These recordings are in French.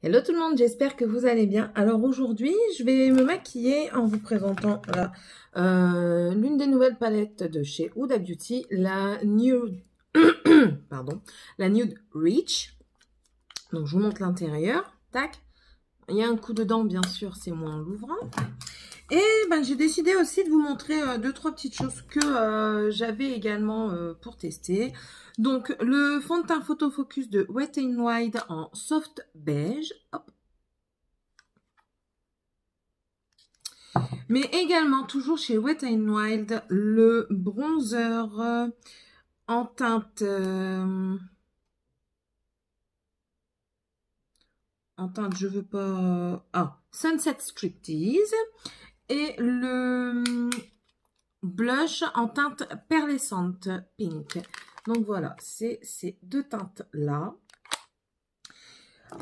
Hello tout le monde, j'espère que vous allez bien. Alors aujourd'hui, je vais me maquiller en vous présentant l'une des nouvelles palettes de chez Huda Beauty, la Nude, pardon, la Nude Rich. Donc je vous montre l'intérieur, tac. Il y a un coup dedans, bien sûr, c'est moi en l'ouvrant. Et ben, j'ai décidé aussi de vous montrer deux, trois petites choses que j'avais également pour tester. Donc, le fond de teint Photo Focus de Wet n Wild en soft beige. Hop. Mais également, toujours chez Wet n Wild, le bronzer en teinte... je veux pas... Sunset Striptease. Et le blush en teinte perlescente pink. Donc voilà, c'est ces deux teintes-là.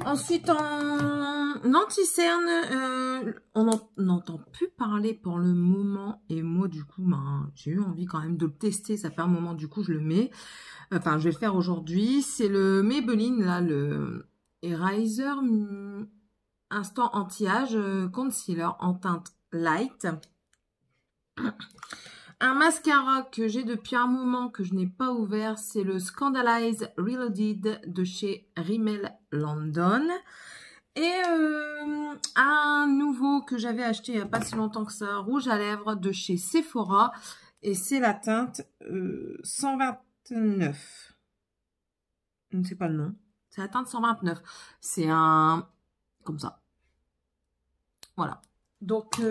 Ensuite, en anti-cerne, on n'entend plus parler pour le moment. Et moi, du coup, ben, j'ai eu envie quand même de le tester. Ça fait un moment, du coup, je le mets. Enfin, je vais le faire aujourd'hui. C'est le Maybelline, là, le Eraser Instant Anti-Âge Concealer en teinte light. Un mascara que j'ai depuis un moment que je n'ai pas ouvert, c'est le Scandalize Reloaded de chez Rimmel London. Et un nouveau que j'avais acheté il n'y a pas si longtemps que ça, rouge à lèvres de chez Sephora. Et c'est la teinte 129. Je ne sais pas le nom. C'est la teinte 129. C'est un... comme ça. Voilà. Donc,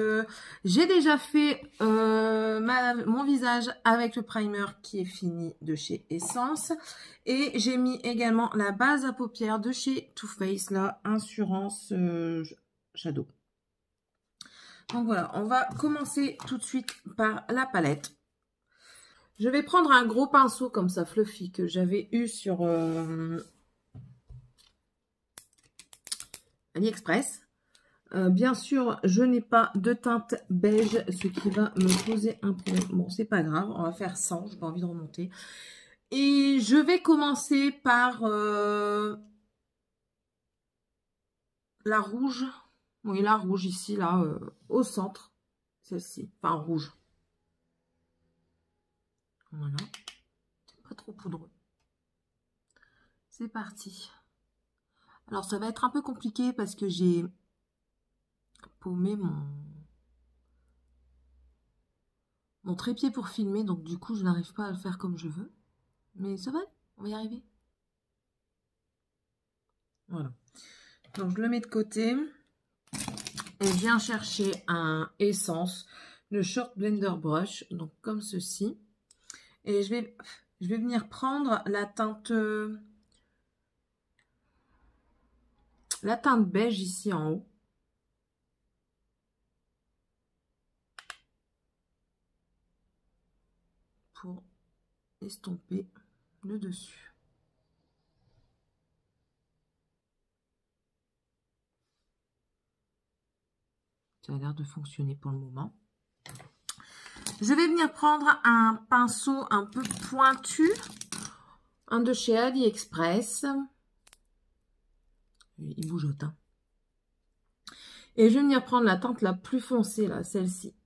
j'ai déjà fait mon visage avec le primer qui est fini de chez Essence. Et j'ai mis également la base à paupières de chez Too Faced, la Insurance Shadow. Donc voilà, on va commencer tout de suite par la palette. Je vais prendre un gros pinceau comme ça, fluffy, que j'avais eu sur AliExpress. Bien sûr, je n'ai pas de teinte beige, ce qui va me poser un problème. Bon, c'est pas grave, on va faire 100, j'ai pas envie de remonter. Et je vais commencer par la rouge. Oui, la rouge ici, là, au centre. Celle-ci, enfin rouge. Voilà. C'est pas trop poudreux. C'est parti. Alors, ça va être un peu compliqué parce que j'ai paumé mon trépied pour filmer, donc du coup je n'arrive pas à le faire comme je veux, mais ça va, on va y arriver. Voilà, donc je le mets de côté et je viens chercher un Essence, le Short Blender Brush, donc comme ceci, et je vais venir prendre la teinte beige ici en haut. Pour estomper le dessus. Ça a l'air de fonctionner pour le moment. Je vais venir prendre un pinceau un peu pointu, un de chez AliExpress. Il bougeote, hein. Et je vais venir prendre la teinte la plus foncée, là, celle-ci.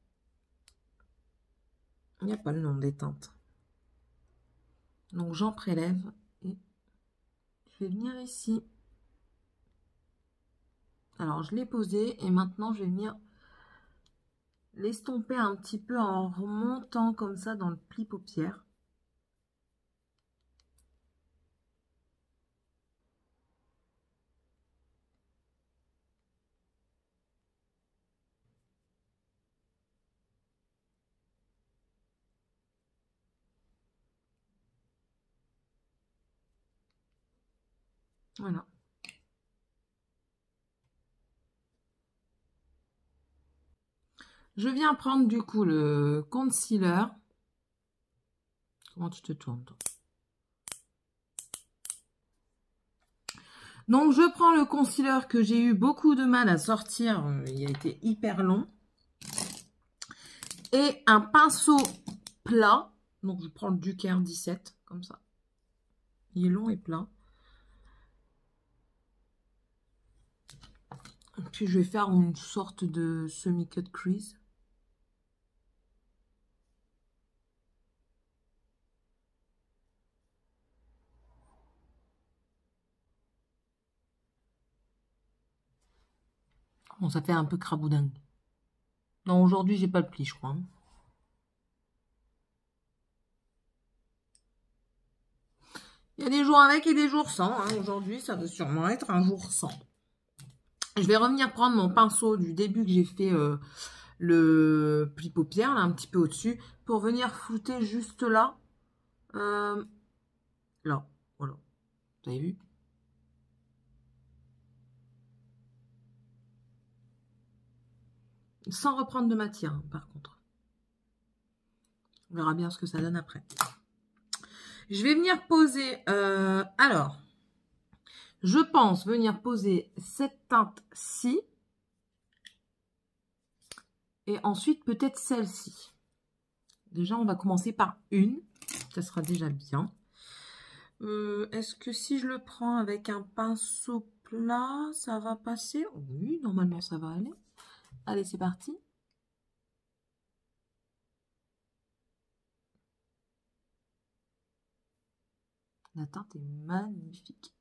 Il n'y a pas le nom des teintes. Donc j'en prélève et je vais venir ici. Alors je l'ai posé et maintenant je vais venir l'estomper un petit peu en remontant comme ça dans le pli paupière. Voilà. Je viens prendre du coup le concealer. Comment tu te tournes, toi? Donc, je prends le concealer que j'ai eu beaucoup de mal à sortir. Il a été hyper long. Et un pinceau plat. Donc, je prends le Ducaire 17, comme ça. Il est long et plat. Puis je vais faire une sorte de semi-cut crease. Bon, ça fait un peu craboudingue. Non, aujourd'hui, j'ai pas le pli, je crois. Il y a des jours avec et des jours sans. Aujourd'hui, ça va sûrement être un jour sans. Je vais revenir prendre mon pinceau du début que j'ai fait le pli paupière, là, un petit peu au-dessus, pour venir flouter juste là. Là, voilà. Vous avez vu? Sans reprendre de matière, hein, par contre. On verra bien ce que ça donne après. Je vais venir poser... alors, je pense venir poser cette teinte-ci. Et ensuite, peut-être celle-ci. Déjà, on va commencer par une. Ça sera déjà bien. Est-ce que si je le prends avec un pinceau plat, ça va passer? Oui, normalement, ça va aller. Allez, c'est parti. La teinte est magnifique.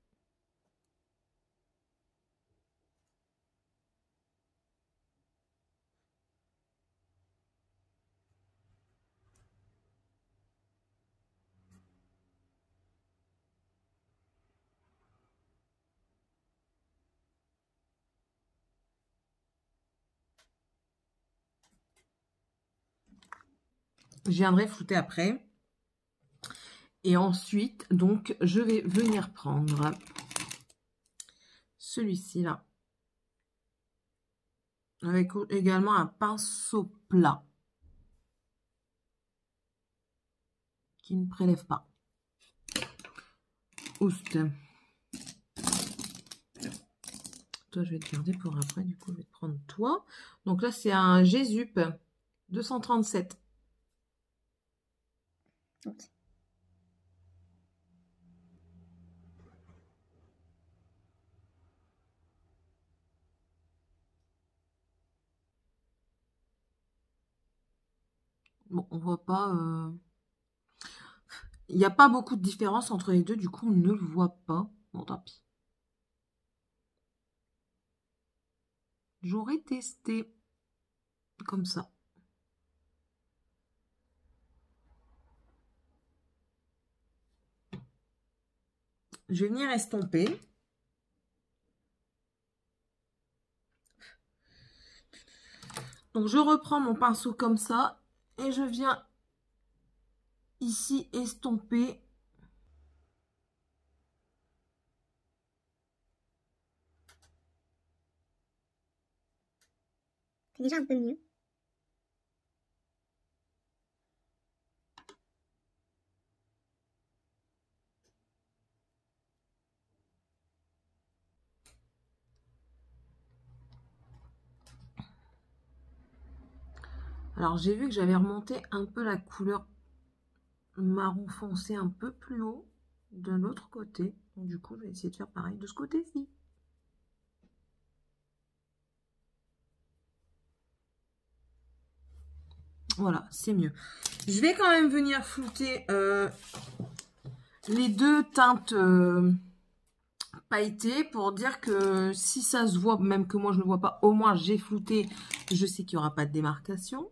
Je viendrai flouter après. Et ensuite, donc, je vais venir prendre celui-ci là. Avec également un pinceau plat. Qui ne prélève pas. Oust. Toi, je vais te garder pour après. Du coup, je vais te prendre toi. Donc là, c'est un Gésup 237. Okay. Bon, on voit pas... Il n'y a pas beaucoup de différence entre les deux. Du coup, on ne le voit pas. Bon, tant pis. J'aurais testé comme ça. Je vais venir estomper. Donc, je reprends mon pinceau comme ça. Et je viens ici estomper. C'est déjà un peu mieux. Alors, j'ai vu que j'avais remonté un peu la couleur marron foncé un peu plus haut de l'autre côté. Donc, du coup, je vais essayer de faire pareil de ce côté-ci. Voilà, c'est mieux. Je vais quand même venir flouter les deux teintes pailletées pour dire que si ça se voit, même que moi je ne le vois pas, au moins j'ai flouté, je sais qu'il n'y aura pas de démarcation.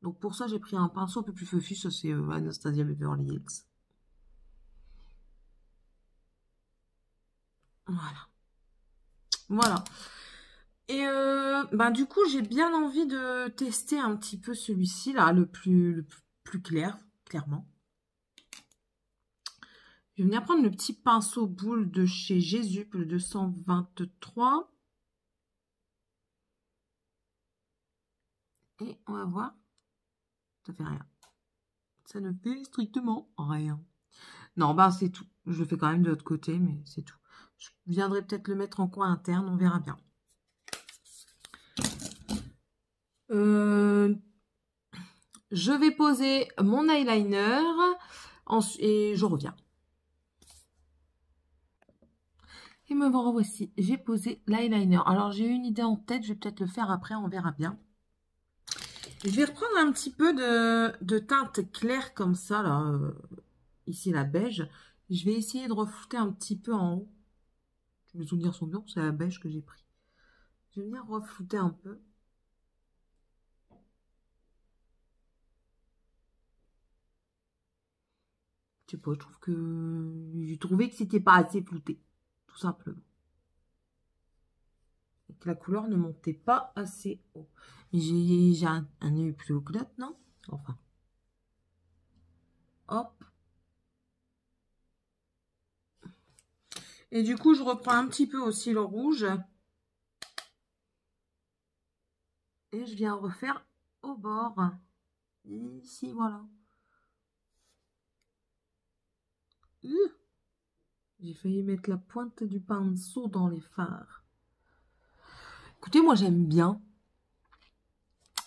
Donc pour ça, j'ai pris un pinceau un peu plus feufu, ça c'est Anastasia Beverly Hills. Voilà. Voilà. Et du coup, j'ai bien envie de tester un petit peu celui-ci, là, le plus clair, clairement. Je vais venir prendre le petit pinceau boule de chez Gésup, le 223. Et on va voir. Ça fait rien. Ça ne fait strictement rien. Non, c'est tout. Je le fais quand même de l'autre côté, mais c'est tout. Je viendrai peut-être le mettre en coin interne, on verra bien. Je vais poser mon eyeliner et je reviens. Et me revoici. J'ai posé l'eyeliner. Alors, j'ai une idée en tête. Je vais peut-être le faire après. On verra bien. Je vais reprendre un petit peu de teinte claire comme ça, là. Ici, la beige. Je vais essayer de reflouter un petit peu en haut. Mes souvenirs sont bien. C'est la beige que j'ai pris. Je vais venir reflouter un peu. Je sais pas, je trouve que... J'ai trouvé que c'était pas assez flouté. Tout simplement. Et que la couleur ne montait pas assez haut. Mais j'ai un œil plus haut que l'autre, non? Enfin. Hop. Et du coup, je reprends un petit peu aussi le rouge. Et je viens refaire au bord. Ici, voilà. J'ai failli mettre la pointe du pinceau dans les fards. Écoutez, moi j'aime bien.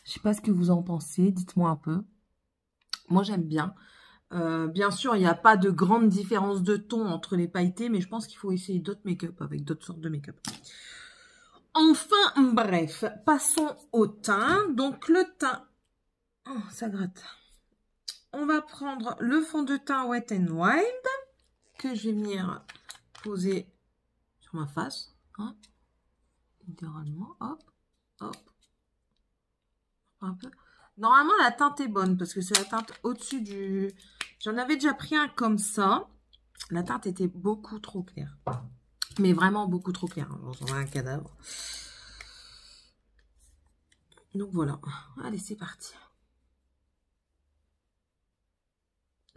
Je sais pas ce que vous en pensez, dites-moi un peu. Moi j'aime bien. Bien sûr, il n'y a pas de grande différence de ton entre les pailletés, mais je pense qu'il faut essayer d'autres make-up avec d'autres sortes de make-up. Enfin, bref, passons au teint. Donc le teint, oh, ça gratte. On va prendre le fond de teint Wet n Wild que je vais venir poser sur ma face. Hein, littéralement, hop, hop. Un peu. Normalement, la teinte est bonne parce que c'est la teinte au-dessus du... J'en avais déjà pris un comme ça. La teinte était beaucoup trop claire. Mais vraiment beaucoup trop claire. J'en ai un cadavre. Donc voilà. Allez, c'est parti.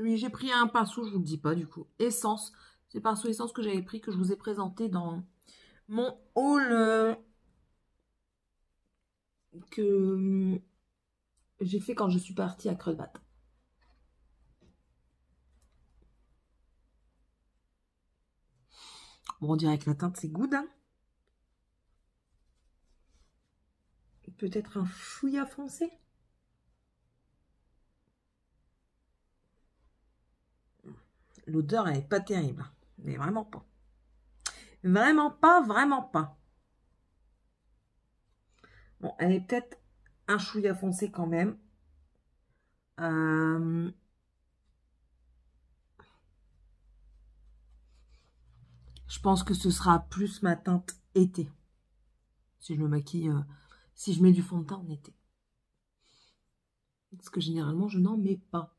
Oui, j'ai pris un pinceau, je vous le dis pas du coup. Essence. C'est pinceau essence que j'avais pris, que je vous ai présenté dans mon haul que j'ai fait quand je suis partie à Crevat. Bon, on dirait que la teinte, c'est good. Hein, peut-être un chouïa foncé. L'odeur, elle n'est pas terrible. Mais vraiment pas. Vraiment pas, vraiment pas. Bon, elle est peut-être un chouïa foncé quand même. Je pense que ce sera plus ma teinte été. Si je me maquille, si je mets du fond de teint en été. Parce que généralement, je n'en mets pas.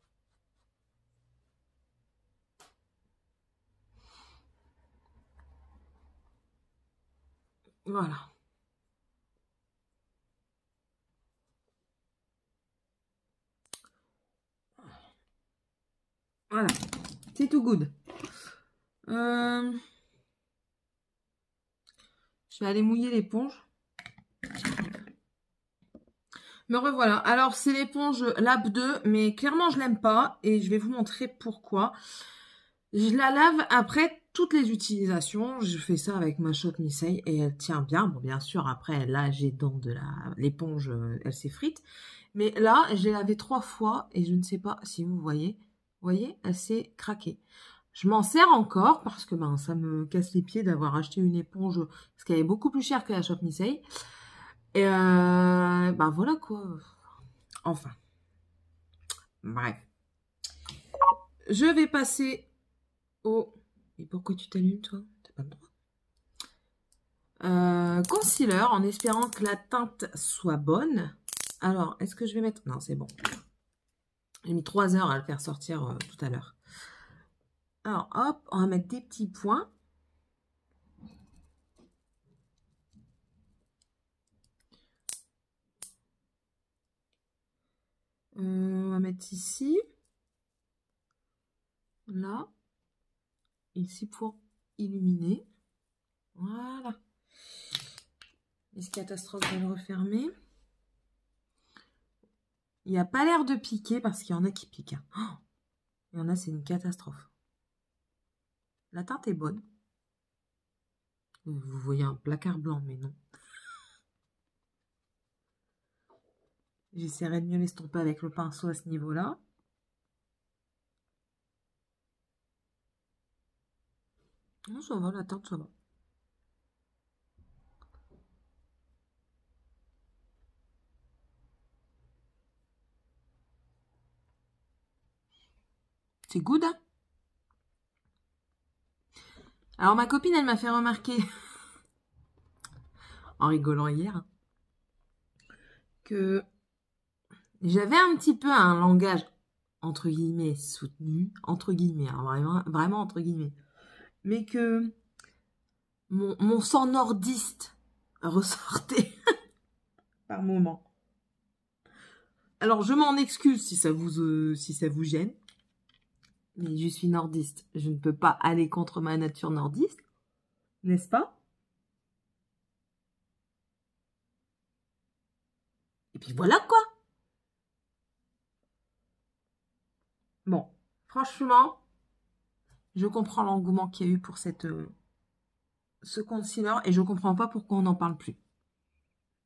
Voilà. Voilà. C'est tout good. Je vais aller mouiller l'éponge. Me revoilà. Alors, c'est l'éponge Lab 2, mais clairement, je l'aime pas. Et je vais vous montrer pourquoi. Je la lave après toutes les utilisations. Je fais ça avec ma Shop Missei et elle tient bien. Bon, bien sûr, après, là, j'ai dans de l'éponge, elle s'effrite. Mais là, je l'ai lavée 3 fois et je ne sais pas si vous voyez. Vous voyez, elle s'est craquée. Je m'en sers encore parce que ben, ça me casse les pieds d'avoir acheté une éponge parce qu'elle est beaucoup plus chère que la Shop Missei. Et ben voilà quoi. Enfin. Bref. Je vais passer au... Et pourquoi tu t'allumes toi? T'as pas le droit. Concealer en espérant que la teinte soit bonne. Alors, est-ce que je vais mettre... Non, c'est bon. J'ai mis 3 heures à le faire sortir tout à l'heure. Alors, hop, on va mettre des petits points. On va mettre ici. Là. Ici pour illuminer. Voilà. Est-ce catastrophe de le refermer? Il n'y a pas l'air de piquer parce qu'il y en a qui piquent. Oh, il y en a, c'est une catastrophe. La teinte est bonne. Vous voyez un placard blanc, mais non. J'essaierai de mieux l'estomper avec le pinceau à ce niveau-là. Non, ça va, la teinte, ça va. C'est good, hein? Alors, ma copine, elle m'a fait remarquer, en rigolant hier, hein, que j'avais un petit peu un langage, entre guillemets, soutenu, entre guillemets, hein, vraiment, vraiment entre guillemets, mais que mon sang nordiste ressortait par moment. Alors, je m'en excuse si ça vous gêne, mais je suis nordiste. Je ne peux pas aller contre ma nature nordiste, n'est-ce pas? Et puis voilà, quoi. Bon, franchement, je comprends l'engouement qu'il y a eu pour ce concealer et je comprends pas pourquoi on n'en parle plus.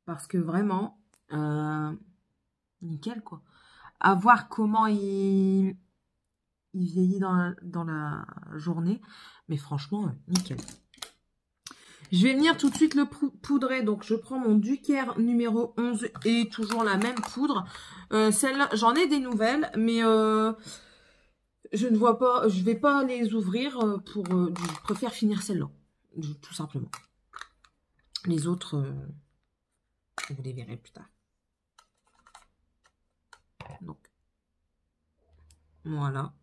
Parce que vraiment, nickel, quoi. À voir comment il vieillit dans la journée. Mais franchement, nickel. Je vais venir tout de suite le poudrer. Donc, je prends mon Ducaire numéro 11 et toujours la même poudre. Celle-là, j'en ai des nouvelles, mais je ne vois pas, je vais pas les ouvrir je préfère finir celle-là, tout simplement. Les autres, vous les verrez plus tard. Donc, voilà.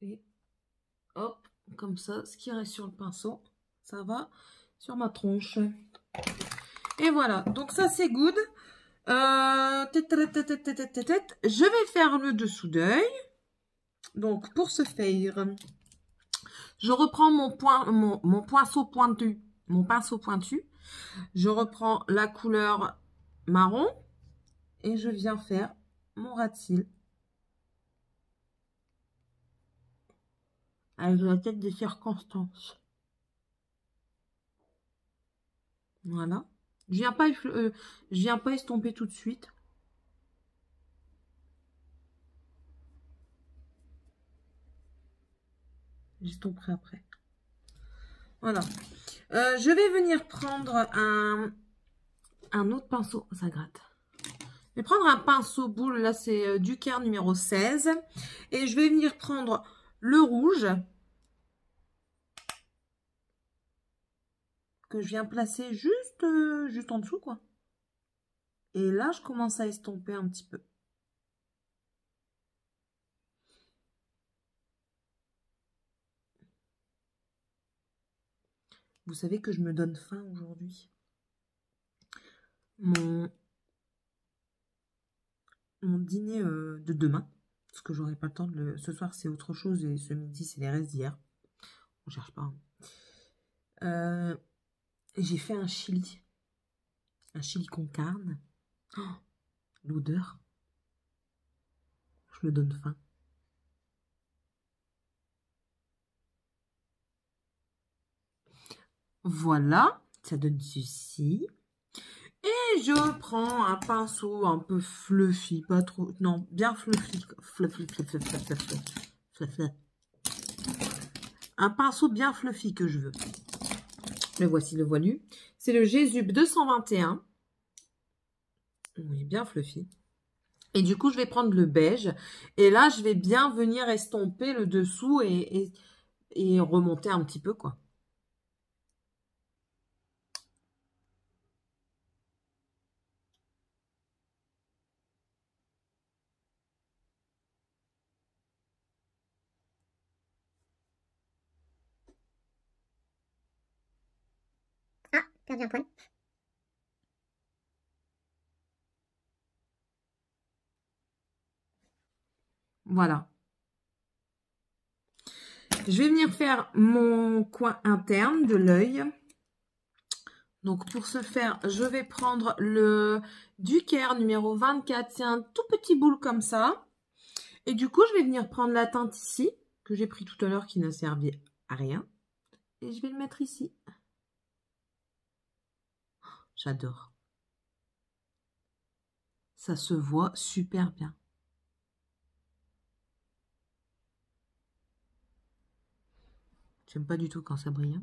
Et hop, comme ça, ce qui reste sur le pinceau, ça va sur ma tronche. Et voilà, donc ça c'est good. Je vais faire le dessous d'œil. Donc pour ce faire, je reprends mon pinceau pointu. Je reprends la couleur marron et je viens faire mon ras de cils avec la tête de circonstance. Voilà. Je viens pas estomper tout de suite. J'estomperai après. Voilà. Je vais venir prendre un autre pinceau. Ça gratte. Je vais prendre un pinceau boule. Là, c'est Ducaire numéro 16. Et je vais venir prendre le rouge que je viens placer juste en dessous, quoi. Et là, je commence à estomper un petit peu. Vous savez que je me donne faim aujourd'hui. Mon dîner de demain, parce que j'aurai pas le temps de le... Ce soir, c'est autre chose et ce midi, c'est les restes d'hier. On cherche pas. J'ai fait un chili con carne. Oh, l'odeur. Je me donne faim. Voilà, ça donne ceci. Et je prends un pinceau un peu fluffy, pas trop, non, bien fluffy. Un pinceau bien fluffy que je veux. Le voici, le voilu. C'est le Jésub 221. Oui, bien fluffy. Et du coup, je vais prendre le beige. Et là, je vais bien venir estomper le dessous et remonter un petit peu, quoi. Ah, perdu un poil. Voilà. Je vais venir faire mon coin interne de l'œil. Donc, pour ce faire, je vais prendre le Ducaire numéro 24. C'est un tout petit boule comme ça. Et du coup, je vais venir prendre la teinte ici, que j'ai pris tout à l'heure, qui n'a servi à rien. Et je vais le mettre ici. J'adore. Ça se voit super bien. J'aime pas du tout quand ça brille.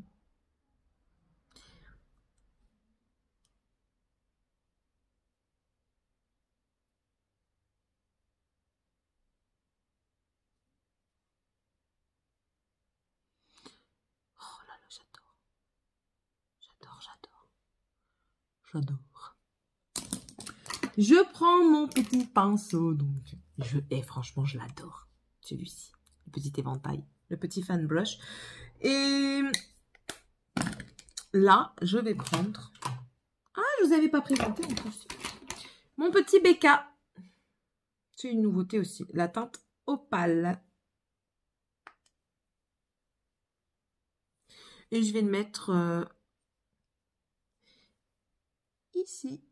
j'adore. J'adore. Je prends mon petit pinceau, donc. Et franchement, je l'adore. Celui-ci. Le petit éventail. Le petit fan brush. Et là, je vais prendre... Ah, je vous avais pas présenté en plus. Mon petit BK. C'est une nouveauté aussi. La teinte opale. Et je vais le mettre ici.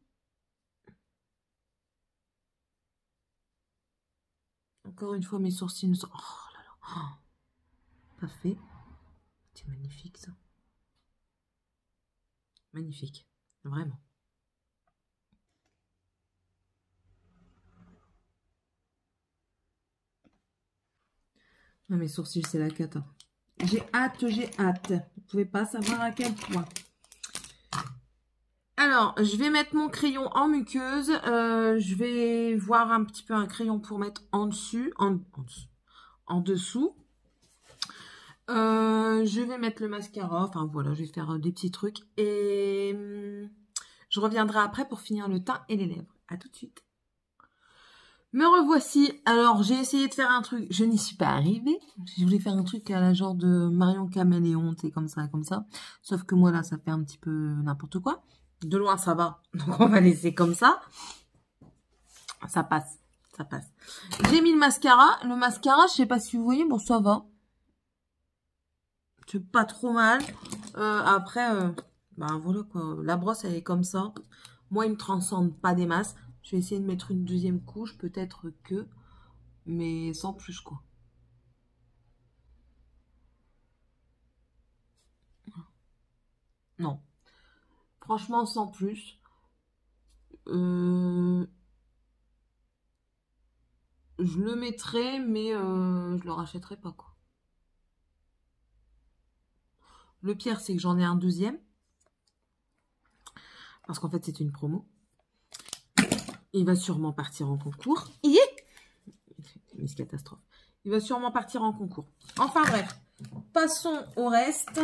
Encore une fois, mes sourcils ne sont... Oh là là. Oh, pas fait. C'est magnifique, ça. Magnifique. Vraiment. Ah, mes sourcils, c'est la cata. J'ai hâte, j'ai hâte. Vous ne pouvez pas savoir à quel point. Alors, je vais mettre mon crayon en muqueuse. Je vais voir un petit peu un crayon pour mettre en dessus, en dessous. Je vais mettre le mascara. Enfin, voilà, je vais faire des petits trucs. Et je reviendrai après pour finir le teint et les lèvres. À tout de suite. Me revoici. Alors, j'ai essayé de faire un truc. Je n'y suis pas arrivée. Je voulais faire un truc à la genre de Marion Caméléon, c'est comme ça, comme ça. Sauf que moi, là, ça fait un petit peu n'importe quoi. De loin, ça va. Donc, on va laisser comme ça. Ça passe. Ça passe. J'ai mis le mascara. Le mascara, je sais pas si vous voyez, bon, ça va. C'est pas trop mal. Après, ben voilà quoi. La brosse, elle est comme ça. Moi, il me transcende pas des masses. Je vais essayer de mettre une deuxième couche, peut-être que, mais sans plus quoi. Non. Franchement, sans plus. Je le mettrai, mais je le rachèterai pas quoi. Le pire, c'est que j'en ai un deuxième. Parce qu'en fait, c'est une promo. Il va sûrement partir en concours. Miss Catastrophe. Il va sûrement partir en concours. Enfin bref, passons au reste.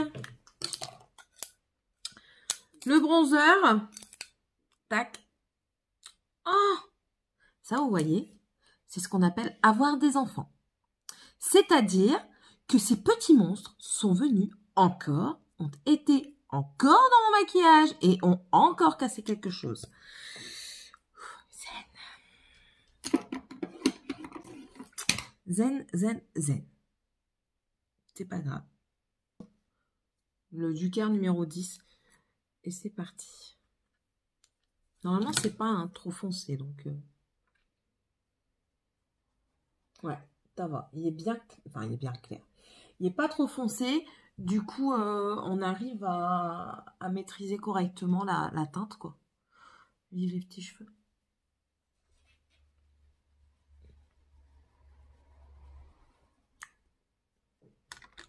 Le bronzer. Tac. Oh, ça, vous voyez, c'est ce qu'on appelle avoir des enfants. C'est-à-dire que ces petits monstres sont venus encore, ont été encore dans mon maquillage et ont encore cassé quelque chose. Zen, zen, zen. C'est pas grave. Le Ducaire numéro 10. Et c'est parti. Normalement, c'est pas un trop foncé, donc... Ouais, ça va. Il est bien... Enfin, il est bien clair. Il n'est pas trop foncé. Du coup, on arrive à maîtriser correctement la teinte, quoi. Vive les petits cheveux.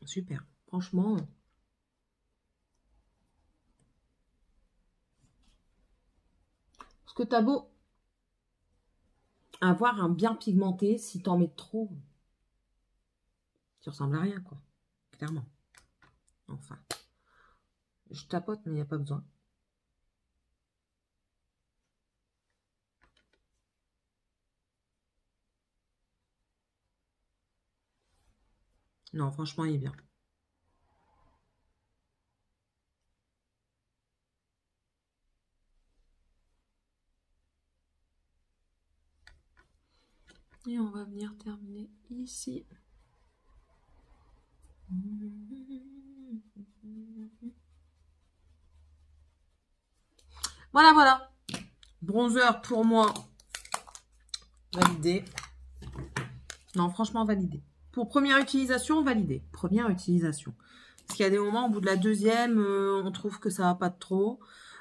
Super. Franchement... Parce que t'as beau avoir un bien pigmenté, si t'en mets trop, tu ressembles à rien, quoi. Clairement. Enfin. Je tapote, mais il n'y a pas besoin. Non, franchement, il est bien. Et on va venir terminer ici. Voilà, voilà. Bronzer pour moi. Validé. Non, franchement, validé. Pour première utilisation, validé. Première utilisation. Parce qu'il y a des moments, au bout de la deuxième, on trouve que ça va pas de trop.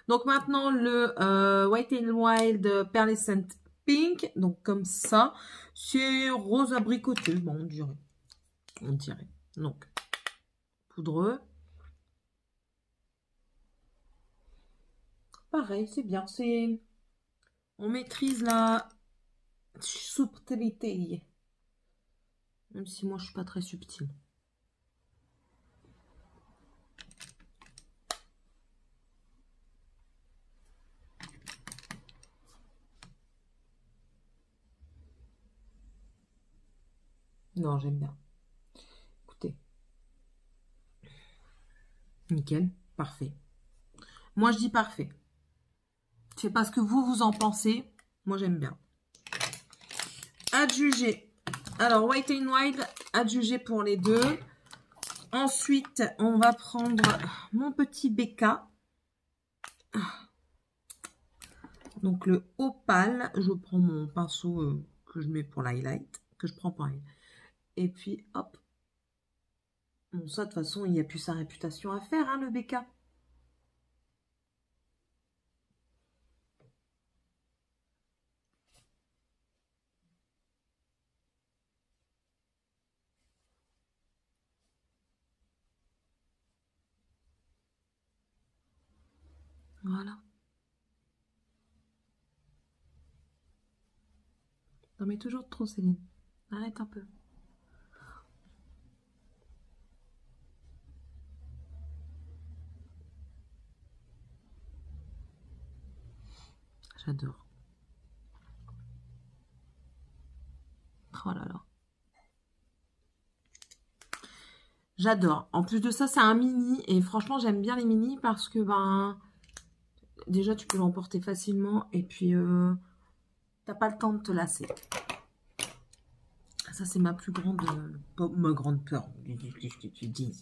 Donc maintenant, le White n Wild Pearlescent Pink. Donc comme ça. C'est rose abricoté. Bon, on dirait. On dirait. Donc, poudreux. Pareil, c'est bien. C'est... On maîtrise la subtilité. Même si moi, je suis pas très subtile. Non, j'aime bien. Écoutez. Nickel. Parfait. Moi, je dis parfait. Je sais pas ce que vous en pensez. Moi, j'aime bien. Adjugé. Alors, White n Wild, adjugé pour les deux. Ensuite, on va prendre mon petit BK. Donc, le opale. Je prends mon pinceau que je mets pour l'highlight. Que je prends pour l'highlight. Et puis, hop. Bon, ça, de toute façon, il n'y a plus sa réputation à faire, hein, le BK. Voilà. T'en mets toujours trop, Céline. Arrête un peu. J'adore. Oh là là. J'adore. En plus de ça, c'est un mini. Et franchement, j'aime bien les mini parce que, ben, déjà, tu peux l'emporter facilement. Et puis, t'as pas le temps de te lasser. Ça, c'est ma plus grande... ma grande peur. Tu dis,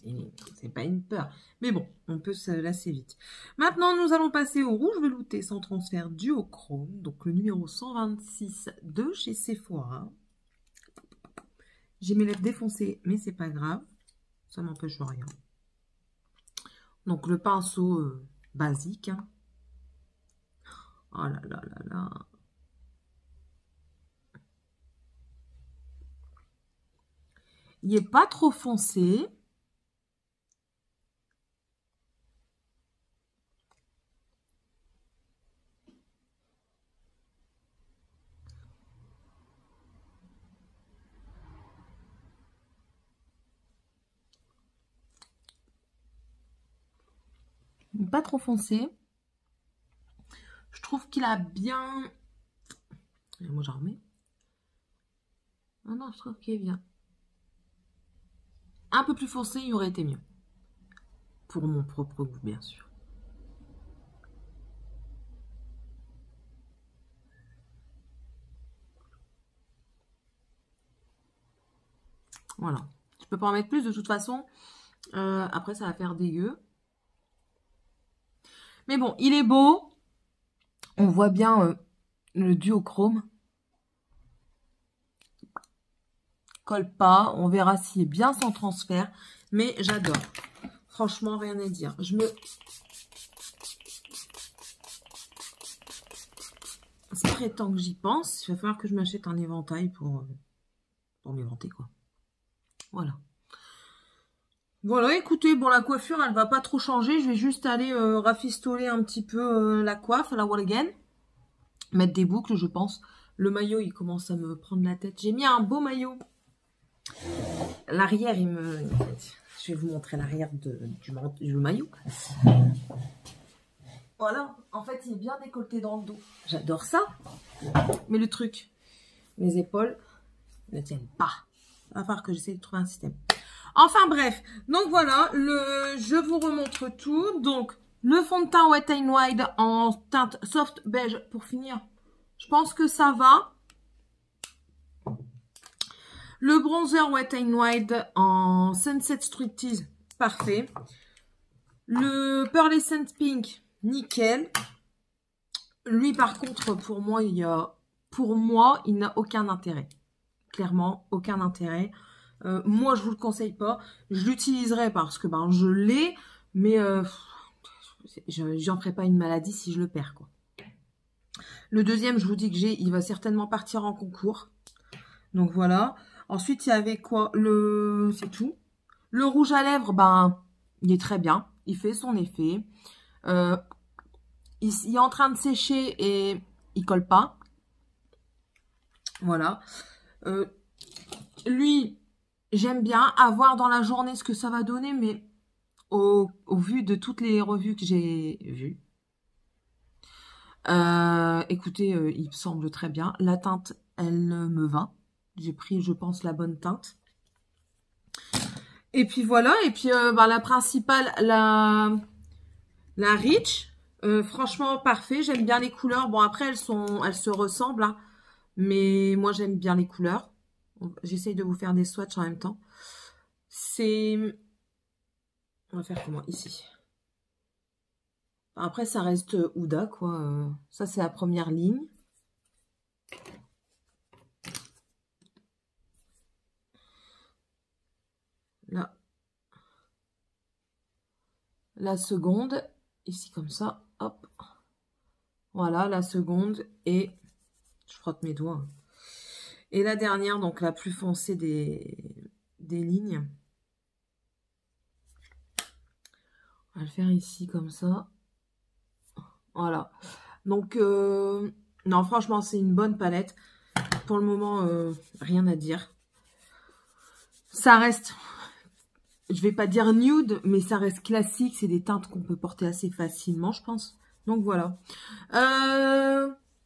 c'est pas une peur. Mais bon, on peut se lasser vite. Maintenant, nous allons passer au rouge velouté sans transfert duochrome. Donc, le numéro 126 de chez Sephora. J'ai mes lèvres défoncées, mais c'est pas grave. Ça n'empêche rien. Donc, le pinceau basique. Hein. Oh là là là là. Il n'est pas trop foncé. Pas trop foncé. Je trouve qu'il a bien... Moi, j'en remets. Ah non, je trouve qu'il est bien. Un peu plus foncé, il aurait été mieux. Pour mon propre goût, bien sûr. Voilà. Je peux pas en mettre plus de toute façon. Après, ça va faire dégueu. Mais bon, il est beau. On voit bien le duochrome. Colle pas. On verra s'il est bien sans transfert. Mais j'adore. Franchement, rien à dire. C'est très temps que j'y pense. Il va falloir que je m'achète un éventail pour m'éventer, quoi. Voilà. Voilà, écoutez, bon, la coiffure, elle va pas trop changer. Je vais juste aller rafistoler un petit peu la coiffe à la wall again. Mettre des boucles, je pense. Le maillot, il commence à me prendre la tête. J'ai mis un beau maillot. L'arrière, je vais vous montrer l'arrière du maillot. Voilà, en fait, il est bien décolleté dans le dos. J'adore ça. Mais le truc, mes épaules ne tiennent pas. Il va falloir que j'essaie de trouver un système. Enfin bref, donc voilà, je vous remontre tout. Donc, le fond de teint Wet n Wild en teinte soft beige pour finir. Je pense que ça va. Le bronzer Wet n Wild en Sunset Striptease, parfait. Le Pearlescent Pink, nickel. Lui, par contre, pour moi, il n'a aucun intérêt. Clairement, aucun intérêt. Moi, je vous le conseille pas. Je l'utiliserai parce que ben je l'ai, mais j'en ferai pas une maladie si je le perds, quoi. Le deuxième, je vous dis que il va certainement partir en concours. Donc voilà. Ensuite, il y avait quoi? C'est tout. Le rouge à lèvres, ben, il est très bien. Il fait son effet. Il est en train de sécher et il colle pas. Voilà. Lui, j'aime bien. À voir dans la journée ce que ça va donner, mais au vu de toutes les revues que j'ai vues, écoutez, il me semble très bien. La teinte, elle me va. J'ai pris, je pense, la bonne teinte. Et puis voilà, et puis bah, la principale, la Rich, franchement parfait, j'aime bien les couleurs. Bon après elles se ressemblent, hein, mais moi j'aime bien les couleurs. J'essaye de vous faire des swatchs en même temps. On va faire comment ici. Après ça reste Huda quoi. Ça c'est la première ligne. Là. La seconde, ici comme ça, hop. Voilà, la seconde et je frotte mes doigts. Et la dernière, donc la plus foncée des lignes. On va le faire ici comme ça. Voilà. Donc, non, franchement, c'est une bonne palette. Pour le moment, rien à dire. Ça reste, je vais pas dire nude, mais ça reste classique. C'est des teintes qu'on peut porter assez facilement, je pense. Donc, voilà.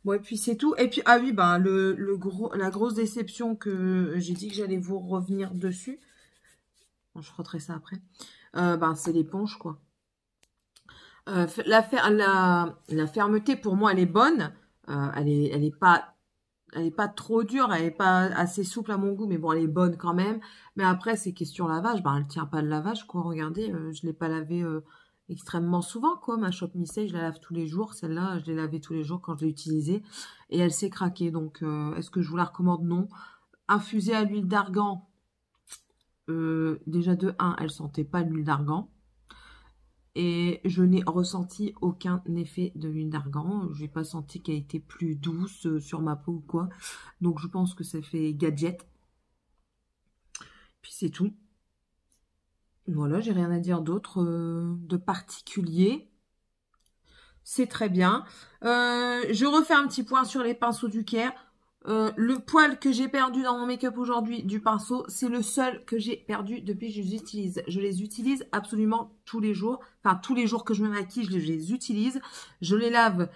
Ouais, puis c'est tout. Et puis, ah oui, ben, la grosse déception que j'ai dit que j'allais vous revenir dessus. Bon, je frotterai ça après. Ben, c'est l'éponge, quoi. La fermeté, pour moi, elle est bonne. Elle est pas trop dure, elle est pas assez souple à mon goût, mais bon, elle est bonne quand même. Mais après, c'est question lavage. Ben, elle tient pas le lavage, quoi. Regardez, je l'ai pas lavée extrêmement souvent, quoi. Ma Shop Missy, je la lave tous les jours. Celle-là, je l'ai lavée tous les jours quand je l'ai utilisée. Et elle s'est craquée. Donc, est-ce que je vous la recommande? Non. Infusée à l'huile d'argan. Déjà, de 1, elle sentait pas l'huile d'argan. Et je n'ai ressenti aucun effet de l'huile d'argan. Je n'ai pas senti qu'elle était plus douce sur ma peau ou quoi. Donc, je pense que ça fait gadget. Puis, c'est tout. Voilà, j'ai rien à dire d'autre de particulier. C'est très bien. Je refais un petit point sur les pinceaux du Caire. Le poil que j'ai perdu dans mon make-up aujourd'hui du pinceau, c'est le seul que j'ai perdu depuis que je les utilise. Je les utilise absolument tous les jours. Enfin, tous les jours que je me maquille, je les utilise. Je les lave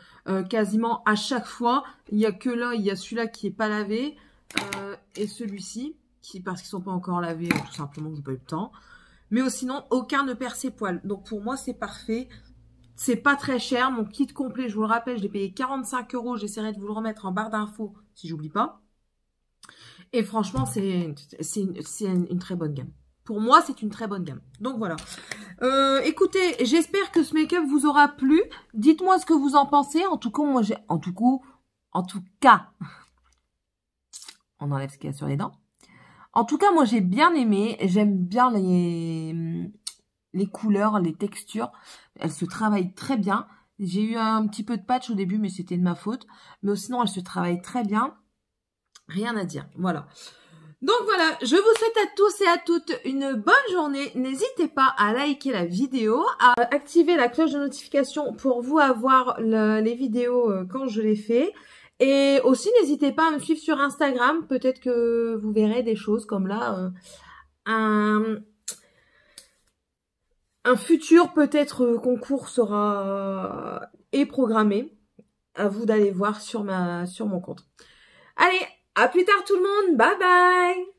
quasiment à chaque fois. Il n'y a que là, il y a celui-là qui n'est pas lavé. Et celui-ci, parce qu'ils ne sont pas encore lavés, tout simplement, je n'ai pas eu le temps. Mais sinon, aucun ne perd ses poils. Donc, pour moi, c'est parfait. C'est pas très cher. Mon kit complet, je vous le rappelle, je l'ai payé 45 €. J'essaierai de vous le remettre en barre d'infos si j'oublie pas. Et franchement, c'est une très bonne gamme. Pour moi, c'est une très bonne gamme. Donc voilà. Écoutez, j'espère que ce make-up vous aura plu. Dites-moi ce que vous en pensez. En tout cas, moi j'ai... En tout cas, on enlève ce qu'il y a sur les dents. En tout cas, moi j'ai bien aimé. J'aime bien les couleurs, les textures. Elle se travaille très bien. J'ai eu un petit peu de patch au début, mais c'était de ma faute. Mais sinon, elle se travaille très bien. Rien à dire. Voilà. Donc voilà, je vous souhaite à tous et à toutes une bonne journée. N'hésitez pas à liker la vidéo, à activer la cloche de notification pour vous avoir les vidéos quand je les fais. Et aussi, n'hésitez pas à me suivre sur Instagram. Peut-être que vous verrez des choses comme là, un futur peut-être concours est programmé. À vous d'aller voir sur mon compte. Allez, à plus tard tout le monde. Bye bye.